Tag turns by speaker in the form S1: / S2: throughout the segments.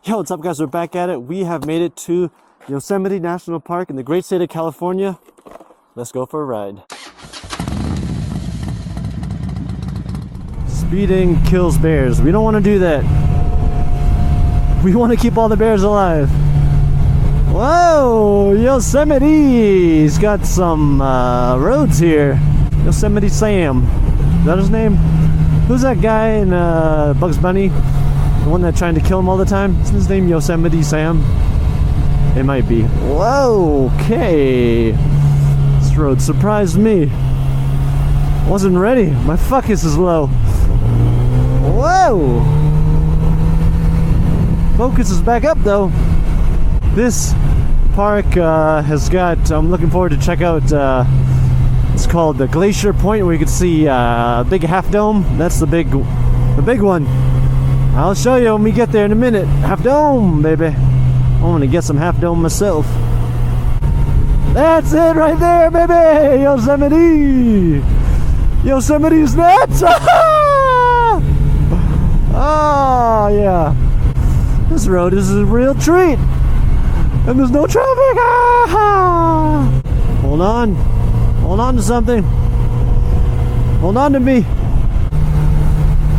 S1: Yo, what's up guys, we're back at it. We have made it to Yosemite National Park in the great state of California. Let's go for a ride. Speeding kills bears. We don't want to do that. We want to keep all the bears alive. Whoa, Yosemite's got some roads here. Yosemite Sam. Is that his name? Who's that guy in Bugs Bunny? The one that's trying to kill him all the time? Isn't his name Yosemite Sam? It might be. Whoa, okay. This road surprised me. Wasn't ready. My focus is low. Whoa. Focus is back up though. This park has got, I'm looking forward to check out, it's called the Glacier Point, where you can see big half dome. That's the big one. I'll show you when we get there in a minute. Half dome, baby. I want to get some half dome myself. That's it right there, baby. Yosemite. Yosemite's nuts. Oh yeah. This road is a real treat. And there's no traffic. Ah! Hold on. Hold on to something. Hold on to me.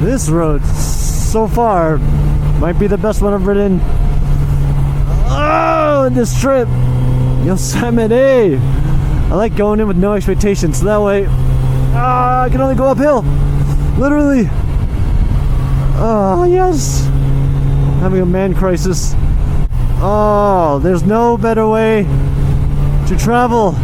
S1: This road so far might be the best one I've ridden. Oh, in this trip. Yosemite. I like going in with no expectations, so that way I can only go uphill. Literally. Oh, yes. Having a man crisis. Oh, there's no better way to travel